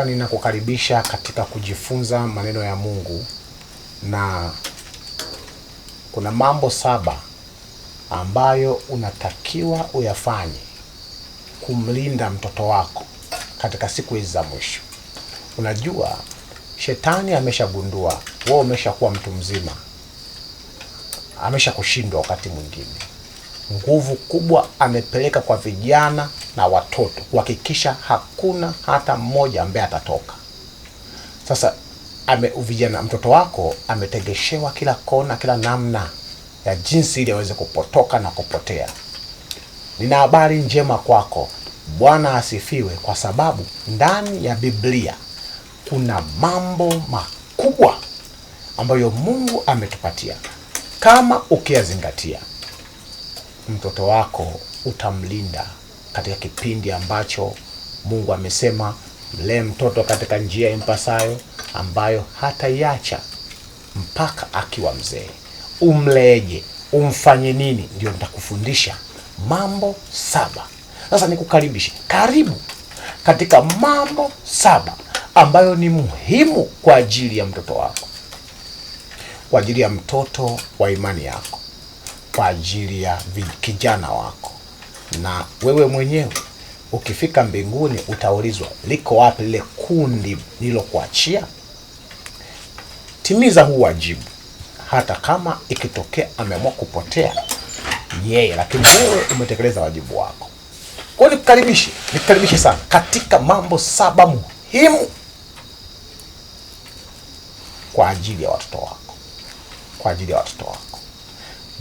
Ninakukaribisha katika kujifunza maneno ya Mungu, na kuna mambo 7 ambayo unatakiwa uyafanye kumlinda mtoto wako katika siku hizi za mwisho. Unajua shetani ameshagundua wewe umeshakuwa mtu mzima, ameshakushindwa. Wakati mwingine nguvu kubwa amepeleka kwa vijana na watoto kuhakikisha hakuna hata mmoja ambaye atatoka. Sasa mtoto wako ametegeshewa kila kona, kila namna ya jinsi ili aweze kupotoka na kupotea. Nina habari njema kwako. Bwana asifiwe, kwa sababu ndani ya Biblia kuna mambo makubwa ambayo Mungu ametupatia. Kama ukiyazingatia, mtoto wako utamlinda katika kipindi ambacho Mungu amesema mlee mtoto katika njia impasayo, ambayo hataiacha mpaka akiwa mzee. Umleje, umfanye nini? Ndio nitakufundisha mambo 7. Sasa nikukaribishe, karibu katika mambo 7 ambayo ni muhimu kwa ajili ya mtoto wako, kwa ajili ya mtoto wa imani yako, kwa ajili ya kijana wako. Na wewe mwenyewe ukifika mbinguni utaulizwa, liko wapi lile kundi nilokuachia? Timiza huu wajibu, hata kama ikitokea ameamua kupotea yeye, lakini wewe umetekeleza wajibu wako. Kwa hiyo nikukaribishe sana katika mambo 7 muhimu kwa ajili ya watoto wako, kwa ajili ya watoto wako.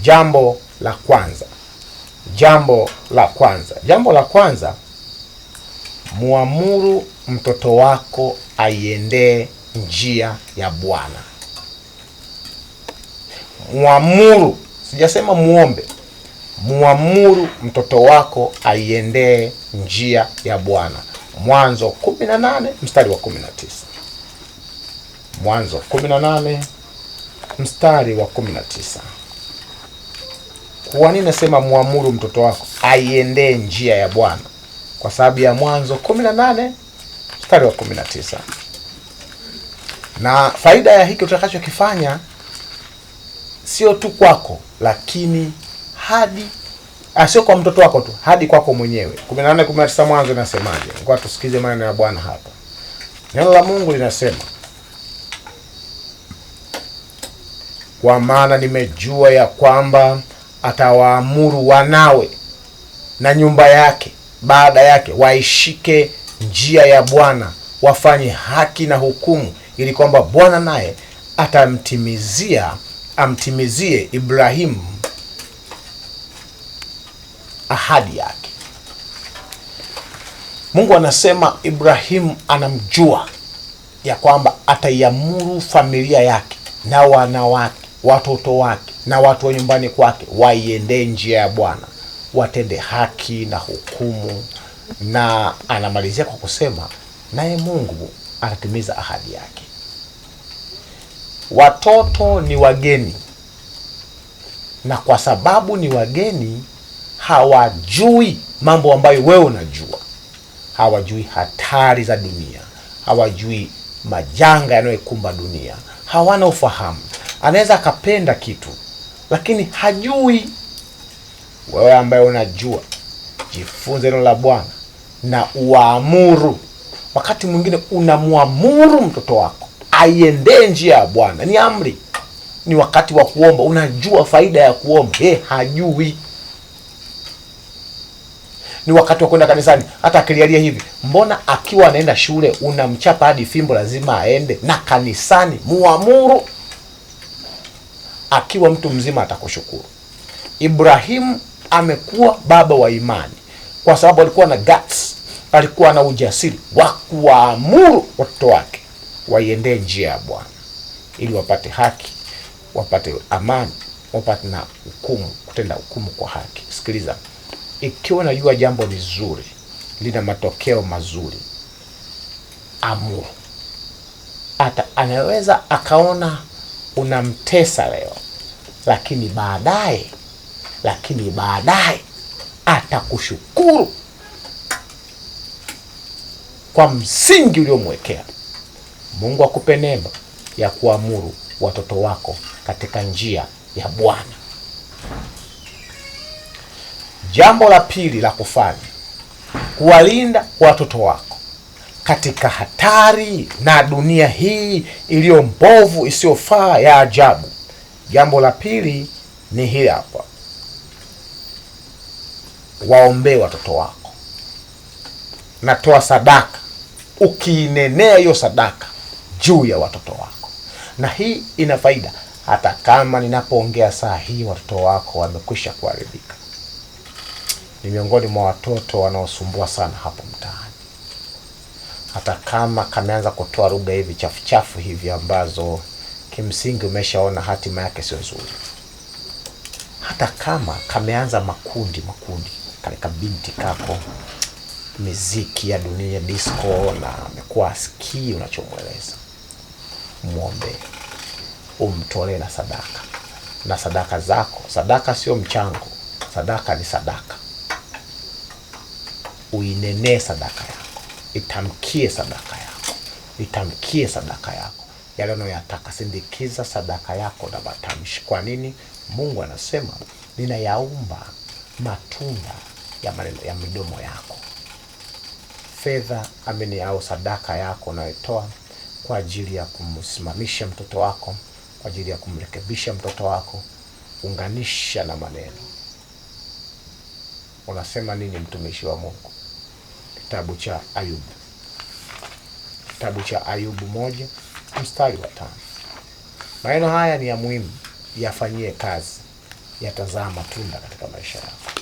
Jambo la kwanza, muamuru mtoto wako aiendee njia ya Bwana. Muamuru, sijasema muombe. Muamuru mtoto wako aiendee njia ya Bwana. Mwanzo 18 mstari wa 19. Mwanzo 18 mstari wa 19. Kwa nini nasema muamuru mtoto wako aiendee njia ya Bwana? Kwa sababu ya Mwanzo 18 mstari wa 19. Na faida ya hiki utakachokifanya sio tu kwako, lakini sio kwa mtoto wako tu, hadi kwako mwenyewe. 18:19 Mwanzo inasemaje? Ngoja tusikize maneno ya Bwana hapa. Neno la Mungu linasema, kwa maana nimejua ya kwamba atawaamuru wanawe na nyumba yake baada yake waishike njia ya Bwana, wafanye haki na hukumu, ili kwamba Bwana naye amtimizie Ibrahimu ahadi yake. Mungu anasema Ibrahimu anamjua ya kwamba ataiamuru familia yake na wanawake, watoto wake na watu wa nyumbani kwake waiendee njia ya Bwana, watende haki na hukumu. Na anamalizia kwa kusema naye Mungu atatimiza ahadi yake. Watoto ni wageni, na kwa sababu ni wageni hawajui mambo ambayo wewe unajua. Hawajui hatari za dunia, hawajui majanga yanayokumba dunia, hawana ufahamu. Anaweza akapenda kitu lakini hajui. Wewe ambaye unajua, jifunze neno la Bwana na uamuru. Wakati mwingine unamuamuru mtoto wako aiendee njia ya Bwana, ni amri. Ni wakati wa kuomba, unajua faida ya kuomba, hajui. Ni wakati wa kwenda kanisani, hata akilialia hivi, mbona akiwa anaenda shule unamchapa hadi fimbo lazima aende? Na kanisani muamuru. Akiwa mtu mzima atakushukuru. Ibrahimu amekuwa baba wa imani kwa sababu alikuwa na guts, alikuwa na ujasiri wa kuamuru watoto wake waiendee njia ya Bwana, ili wapate haki, wapate amani, wapate na hukumu, kutenda hukumu kwa haki. Sikiliza, ikiwa unajua jambo ni zuri, lina matokeo mazuri, amuru. Hata anaweza akaona unamtesa leo, lakini baadaye atakushukuru kwa msingi uliomwekea. Mungu akupe neema ya kuamuru watoto wako katika njia ya Bwana. Jambo la pili la kufanya, kuwalinda watoto wako katika hatari na dunia hii iliyo mbovu isiyofaa ya ajabu. Jambo la pili ni hili hapa: waombee watoto wako. Natoa sadaka, ukiinenea hiyo sadaka juu ya watoto wako, na hii ina faida. Hata kama ninapoongea saa hii watoto wako wamekwisha kuharibika, ni miongoni mwa watoto wanaosumbua sana hapo mtaani. Hata kama kameanza kutoa lugha hivi chafu hivi ambazo kimsingi umeshaona hatima yake sio nzuri. Hata kama kameanza makundi katika binti kako, miziki ya dunia, disco, na amekuwa asikii unachomweleza, muombe, umtolee na sadaka. Na sadaka zako, sadaka sio mchango, sadaka ni sadaka. Uinenee sadaka yako, itamkie sadaka yako, itamkie sadaka yako yale unayoyataka. Sindikiza sadaka yako na matamshi. Kwa nini? Mungu anasema ninayaumba matunda ya maneno ya midomo yako. Fedha amini au sadaka yako unayotoa kwa ajili ya kumsimamisha mtoto wako, kwa ajili ya kumrekebisha mtoto wako, unganisha na maneno. Unasema nini mtumishi wa Mungu? Kitabu cha Ayubu. Kitabu cha Ayubu 1:5. Maneno haya ni ya muhimu, yafanyie kazi, yatazaa matunda katika maisha yako.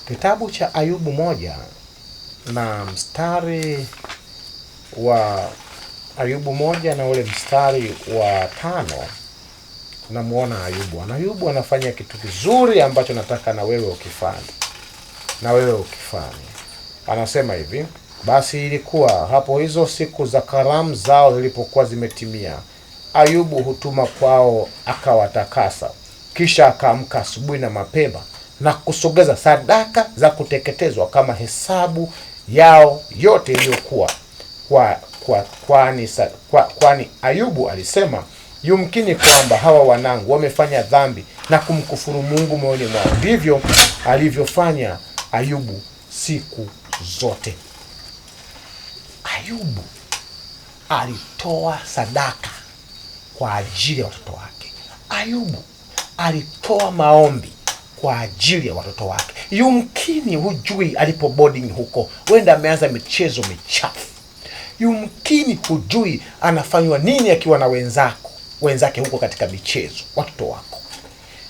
Kitabu cha Ayubu 1 na mstari wa Ayubu 1 na ule mstari wa 5, tunamuona Ayubu anafanya kitu kizuri ambacho nataka na wewe ukifanye. Anasema hivi: basi ilikuwa hapo hizo siku za karamu zao zilipokuwa zimetimia, Ayubu hutuma kwao akawatakasa, kisha akaamka asubuhi na mapema na kusogeza sadaka za kuteketezwa kama hesabu yao yote iliyokuwa. Kwani Ayubu alisema, yumkini kwamba hawa wanangu wamefanya dhambi na kumkufuru Mungu moyoni mwao. Ndivyo alivyofanya Ayubu siku zote. Ayubu alitoa sadaka kwa ajili ya watoto wake. Ayubu alitoa maombi kwa ajili ya watoto wake. Yumkini hujui alipo boarding huko, wenda ameanza michezo michafu. Yumkini hujui anafanywa nini akiwa na wenzake huko katika michezo. Watoto wako,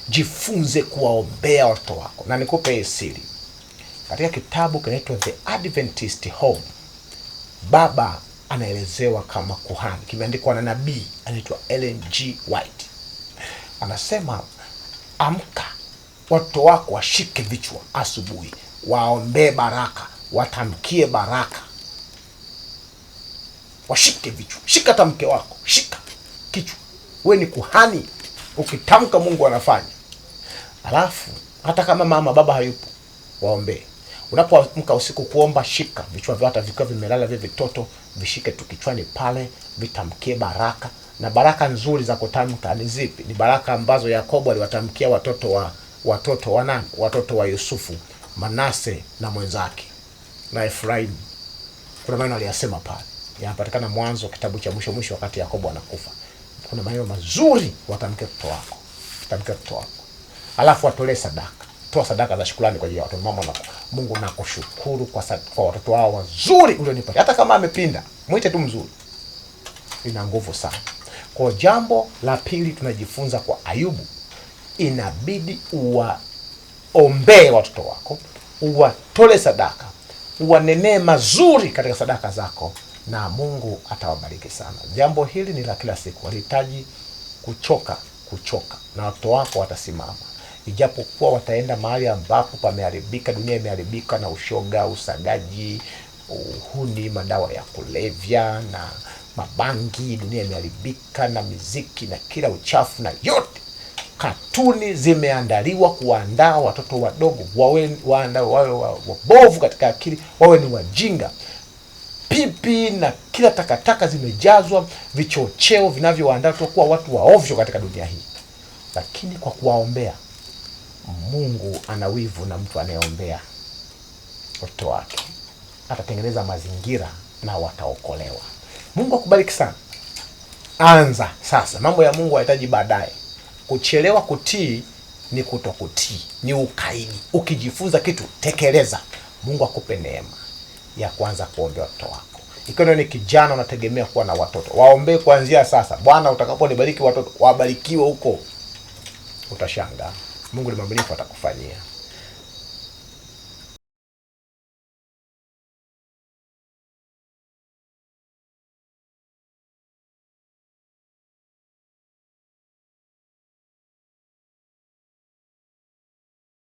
jifunze kuwaombea watoto wako. Na nikupe siri. Katika kitabu kinaitwa The Adventist Home, baba anaelezewa kama kuhani, kimeandikwa na nabii anaitwa Ellen G. White. Anasema, amka, watoto wako washike vichwa asubuhi, waombee baraka, watamkie baraka. Washike vichwa, shika tamke wako, shika kichwa. Wewe ni kuhani, ukitamka Mungu anafanya. Alafu hata kama mama baba hayupo, waombee. Unapoamka usiku kuomba, shika vichwa vyao, hata vikiwa vimelala vile vitoto, vishike tu kichwani pale, vitamkie baraka. Na baraka nzuri za kutamka ni zipi? Ni baraka ambazo Yakobo aliwatamkia watoto wa Yusufu, Manase na mwenzake na Efraimu. Kuna maneno aliyasema pale, yanapatikana Mwanzo kitabu cha mwisho wakati Yakobo anakufa. Kuna maneno mazuri watamke mtoto wako. Alafu watolee sadaka. Toa sadaka za shukrani kwa ajili ya watoto. Mama, Mungu nakushukuru kwa watoto wao wazuri ulionipatia. Hata kama amepinda, muite tu mzuri. Ina nguvu sana. Kwa jambo la pili tunajifunza kwa Ayubu, inabidi uwaombee watoto wako, uwatole sadaka, uwanenee mazuri katika sadaka zako, na Mungu atawabariki sana. Jambo hili ni la kila siku. Walihitaji kuchoka, na watoto wako watasimama. Ijapokuwa wataenda mahali ambapo pameharibika, dunia imeharibika na ushoga, usagaji, uhuni, madawa ya kulevya na mabangi, dunia imeharibika na miziki na kila uchafu na yote. Katuni zimeandaliwa kuandaa watoto wadogo wawe wabovu katika akili, wawe ni wajinga. mapipi na kila takataka zimejazwa, vichocheo vinavyoandaa kuwa watu waovyo katika dunia hii. Lakini kwa kuwaombea, Mungu ana wivu na mtu anayeombea watoto wake. Atatengeneza mazingira na wataokolewa. Mungu akubariki sana. Anza sasa. Mambo ya Mungu hayahitaji baadaye. Kuchelewa kutii ni kutokutii, ni ukaidi. Ukijifunza kitu, tekeleza. Mungu akupe neema ya kuanza kuombea watoto wako. Ikiwa ni kijana unategemea kuwa na watoto, waombee kuanzia sasa. Bwana, utakaponibariki watoto, wabarikiwe huko. Utashangaa. Mungu ni mwaminifu, atakufanyia.